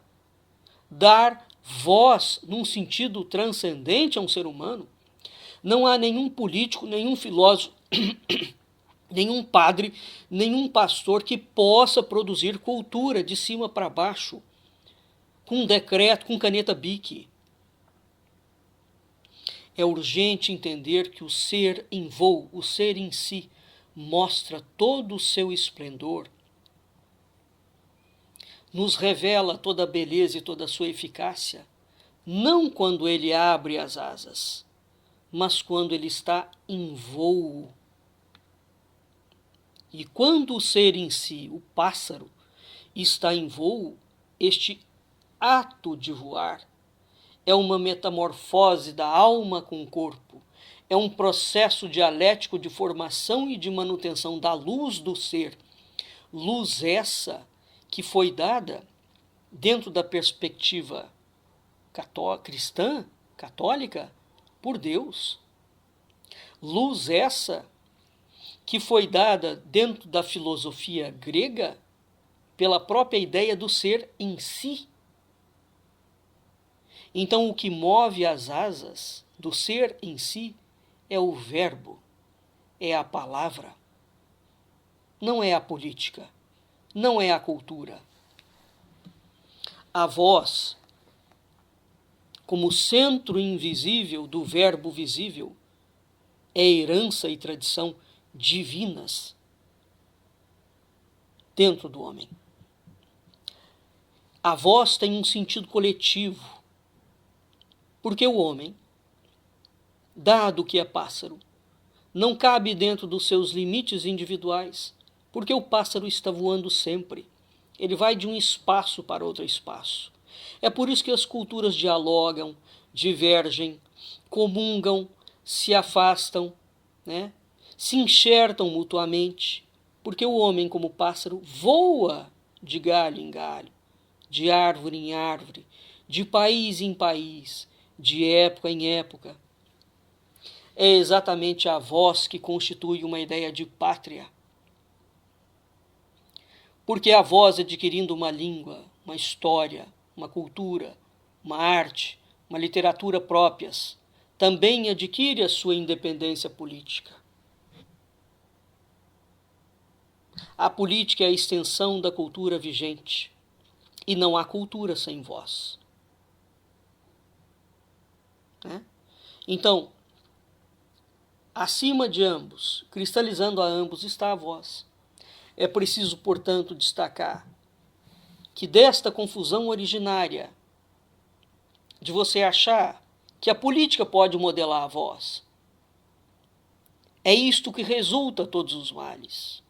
A: dar voz num sentido transcendente a um ser humano. Não há nenhum político, nenhum filósofo, nenhum padre, nenhum pastor que possa produzir cultura de cima para baixo, com um decreto, com caneta Bic. É urgente entender que o ser em voo, o ser em si, mostra todo o seu esplendor, nos revela toda a beleza e toda a sua eficácia, não quando ele abre as asas, mas quando ele está em voo. E quando o ser em si, o pássaro, está em voo, este ato de voar é uma metamorfose da alma com o corpo, é um processo dialético de formação e de manutenção da luz do ser. Luz essa que foi dada dentro da perspectiva cristã, católica, por Deus. Luz essa que foi dada dentro da filosofia grega pela própria ideia do ser em si. Então, o que move as asas do ser em si é o verbo, é a palavra. Não é a política, não é a cultura. A voz, como centro invisível do verbo visível, é herança e tradição divinas dentro do homem. A voz tem um sentido coletivo, porque o homem, dado que é pássaro, não cabe dentro dos seus limites individuais, porque o pássaro está voando sempre. Ele vai de um espaço para outro espaço. É por isso que as culturas dialogam, divergem, comungam, se afastam, né? Se enxertam mutuamente, porque o homem, como pássaro, voa de galho em galho, de árvore em árvore, de país em país, de época em época. É exatamente a voz que constitui uma ideia de pátria. Porque a voz, adquirindo uma língua, uma história, uma cultura, uma arte, uma literatura próprias, também adquire a sua independência política. A política é a extensão da cultura vigente, e não há cultura sem voz. Né? Então, acima de ambos, cristalizando a ambos, está a voz. É preciso, portanto, destacar que desta confusão originária de você achar que a política pode modelar a voz, é isto que resulta todos os males.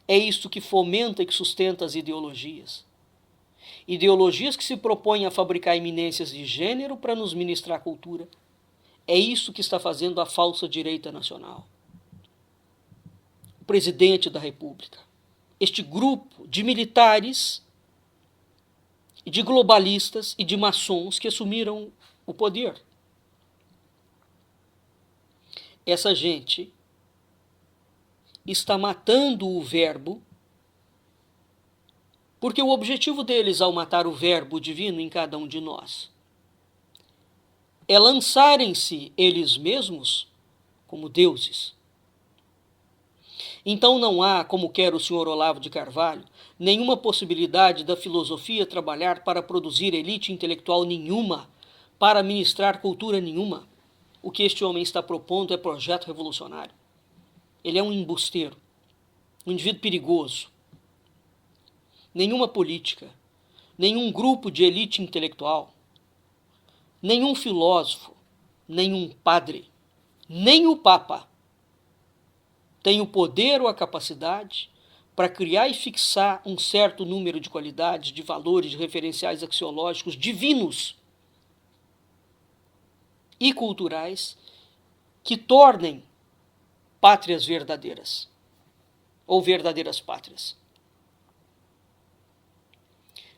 A: É isto que fomenta e que sustenta as ideologias. Ideologias que se propõem a fabricar eminências de gênero para nos ministrar cultura. É isso que está fazendo a falsa direita nacional. O presidente da República. Este grupo de militares, de globalistas e de maçons que assumiram o poder. Essa gente está matando o verbo, porque o objetivo deles ao matar o verbo divino em cada um de nós é lançarem-se eles mesmos como deuses. Então não há, como quer o senhor Olavo de Carvalho, nenhuma possibilidade da filosofia trabalhar para produzir elite intelectual nenhuma, para ministrar cultura nenhuma. O que este homem está propondo é projeto revolucionário. Ele é um embusteiro, um indivíduo perigoso. Nenhuma política, nenhum grupo de elite intelectual, nenhum filósofo, nenhum padre, nem o Papa tem o poder ou a capacidade para criar e fixar um certo número de qualidades, de valores, de referenciais axiológicos divinos e culturais que tornem pátrias verdadeiras, ou verdadeiras pátrias.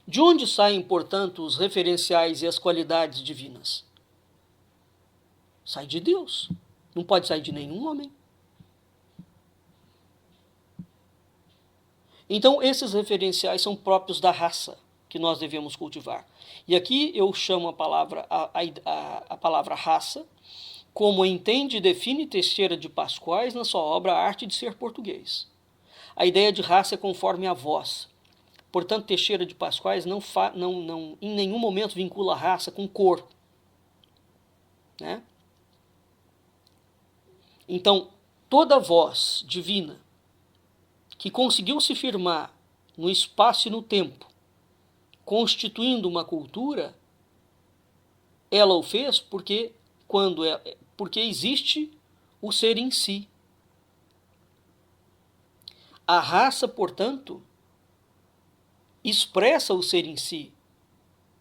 A: De onde saem, portanto, os referenciais e as qualidades divinas? Sai de Deus. Não pode sair de nenhum homem. Então, esses referenciais são próprios da raça que nós devemos cultivar. E aqui eu chamo a palavra raça, como entende e define Teixeira de Pascoais na sua obra A Arte de Ser Português. A ideia de raça é conforme a voz. Portanto, Teixeira de Pascoais não em nenhum momento vincula a raça com cor. Né? Então, toda voz divina que conseguiu se firmar no espaço e no tempo, constituindo uma cultura, ela o fez porque porque existe o ser em si. A raça, portanto, expressa o ser em si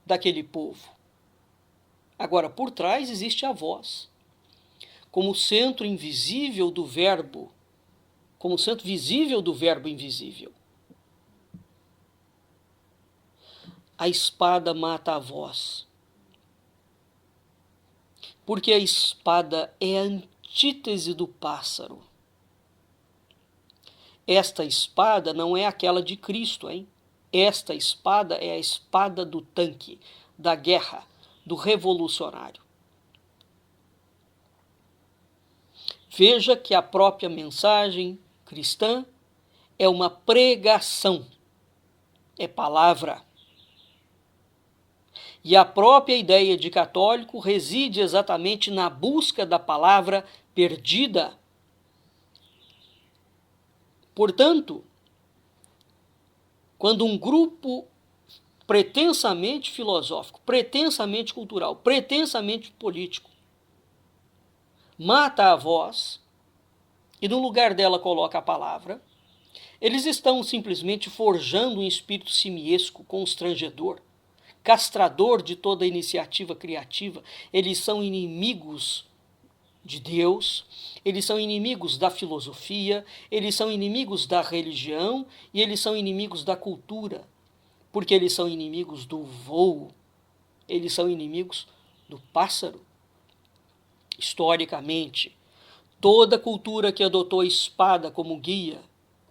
A: daquele povo. Agora, por trás existe a voz, como centro invisível do verbo, como centro visível do verbo invisível. A espada mata a voz, porque a espada é a antítese do pássaro. Esta espada não é aquela de Cristo, hein? Esta espada é a espada do tanque, da guerra, do revolucionário. Veja que a própria mensagem cristã é uma pregação, é palavra. E a própria ideia de católico reside exatamente na busca da palavra perdida. Portanto, quando um grupo pretensamente filosófico, pretensamente cultural, pretensamente político, mata a voz e no lugar dela coloca a palavra, eles estão simplesmente forjando um espírito simiesco, constrangedor, castrador de toda a iniciativa criativa. Eles são inimigos de Deus, eles são inimigos da filosofia, eles são inimigos da religião e eles são inimigos da cultura, porque eles são inimigos do voo, eles são inimigos do pássaro. Historicamente, toda cultura que adotou a espada como guia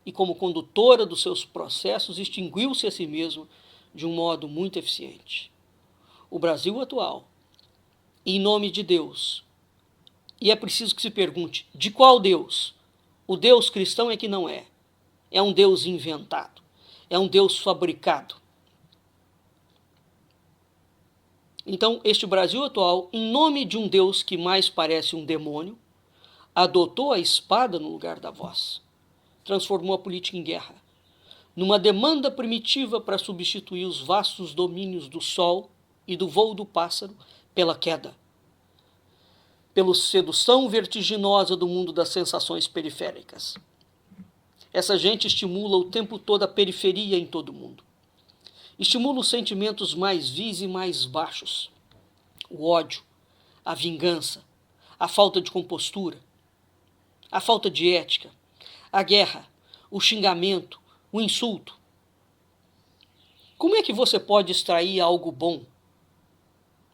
A: e como condutora dos seus processos extinguiu-se a si mesmo de um modo muito eficiente. O Brasil atual, em nome de Deus, e é preciso que se pergunte, de qual Deus? O Deus cristão é que não é. É um Deus inventado, é um Deus fabricado. Então, este Brasil atual, em nome de um Deus que mais parece um demônio, adotou a espada no lugar da voz, transformou a política em guerra, numa demanda primitiva para substituir os vastos domínios do sol e do voo do pássaro pela queda, pela sedução vertiginosa do mundo das sensações periféricas. Essa gente estimula o tempo todo a periferia em todo o mundo. Estimula os sentimentos mais vis e mais baixos. O ódio, a vingança, a falta de compostura, a falta de ética, a guerra, o xingamento, o insulto. Como é que você pode extrair algo bom,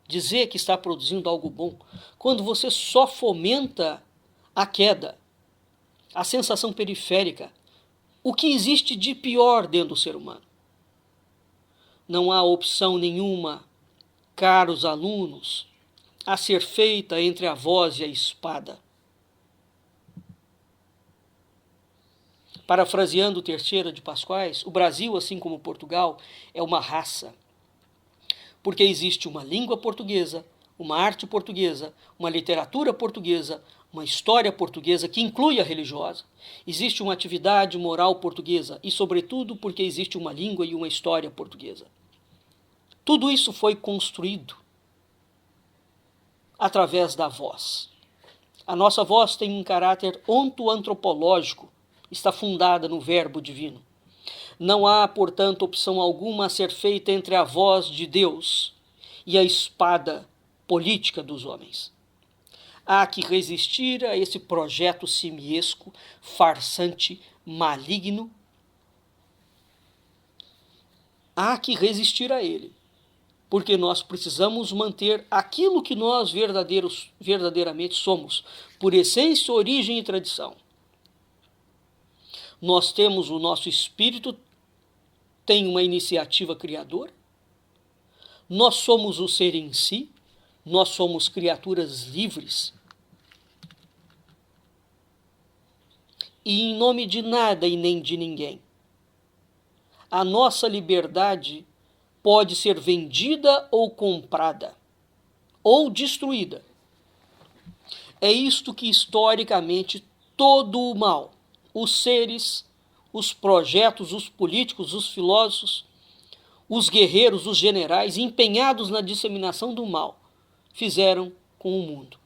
A: dizer que está produzindo algo bom, quando você só fomenta a queda, a sensação periférica, o que existe de pior dentro do ser humano? Não há opção nenhuma, caros alunos, a ser feita entre a voz e a espada. Parafraseando Teixeira de Pascoais, o Brasil, assim como Portugal, é uma raça. Porque existe uma língua portuguesa, uma arte portuguesa, uma literatura portuguesa, uma história portuguesa que inclui a religiosa. Existe uma atividade moral portuguesa e, sobretudo, porque existe uma língua e uma história portuguesa. Tudo isso foi construído através da voz. A nossa voz tem um caráter ontoantropológico, está fundada no verbo divino. Não há, portanto, opção alguma a ser feita entre a voz de Deus e a espada política dos homens. Há que resistir a esse projeto simiesco, farsante, maligno. Há que resistir a ele, porque nós precisamos manter aquilo que nós verdadeiramente somos, por essência, origem e tradição. Nós temos o nosso espírito, tem uma iniciativa criadora, nós somos o ser em si, nós somos criaturas livres. E em nome de nada e nem de ninguém, a nossa liberdade pode ser vendida ou comprada, ou destruída. É isto que historicamente todo o mal, os seres, os projetos, os políticos, os filósofos, os guerreiros, os generais, empenhados na disseminação do mal, fizeram com o mundo.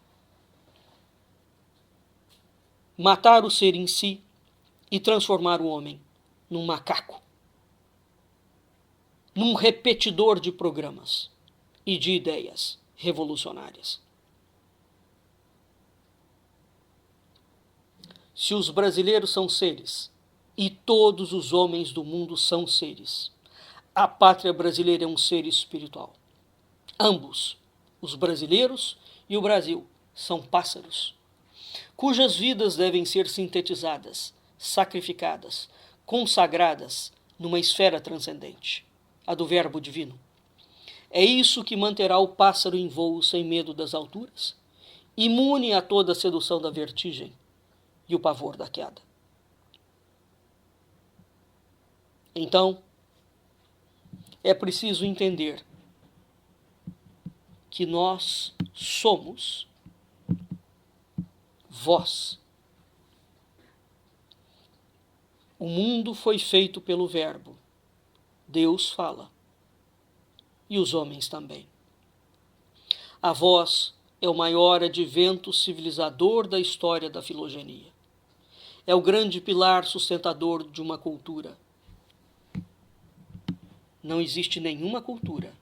A: matar o ser em si e transformar o homem num macaco, num repetidor de programas e de ideias revolucionárias. Se os brasileiros são seres e todos os homens do mundo são seres, a pátria brasileira é um ser espiritual. Ambos, os brasileiros e o Brasil, são pássaros, cujas vidas devem ser sintetizadas, sacrificadas, consagradas numa esfera transcendente, a do Verbo Divino. É isso que manterá o pássaro em voo sem medo das alturas, imune a toda a sedução da vertigem e o pavor da queda. Então, é preciso entender que nós somos voz. O mundo foi feito pelo Verbo. Deus fala. E os homens também. A voz é o maior advento civilizador da história da filogenia. É o grande pilar sustentador de uma cultura. Não existe nenhuma cultura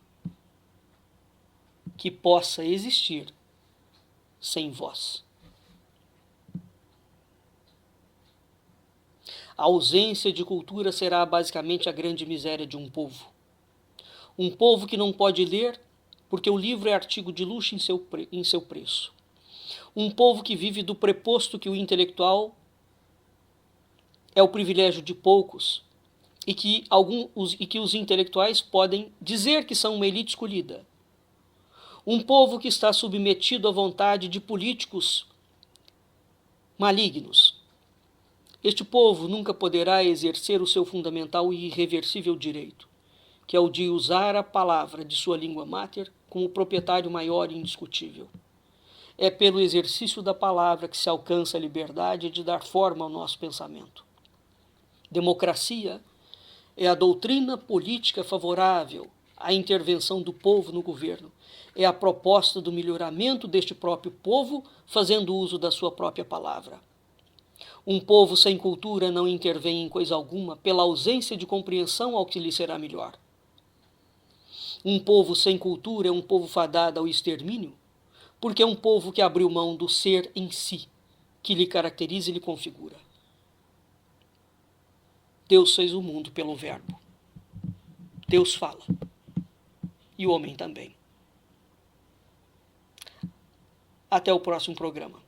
A: que possa existir sem voz. A ausência de cultura será basicamente a grande miséria de um povo. Um povo que não pode ler porque o livro é artigo de luxo em seu preço. Um povo que vive do preposto que o intelectual é o privilégio de poucos e que os intelectuais podem dizer que são uma elite escolhida. Um povo que está submetido à vontade de políticos malignos. Este povo nunca poderá exercer o seu fundamental e irreversível direito, que é o de usar a palavra de sua língua máter como proprietário maior e indiscutível. É pelo exercício da palavra que se alcança a liberdade de dar forma ao nosso pensamento. Democracia é a doutrina política favorável à intervenção do povo no governo. É a proposta do melhoramento deste próprio povo, fazendo uso da sua própria palavra. Um povo sem cultura não intervém em coisa alguma pela ausência de compreensão ao que lhe será melhor. Um povo sem cultura é um povo fadado ao extermínio, porque é um povo que abriu mão do ser em si, que lhe caracteriza e lhe configura. Deus fez o mundo pelo Verbo. Deus fala. E o homem também. Até o próximo programa.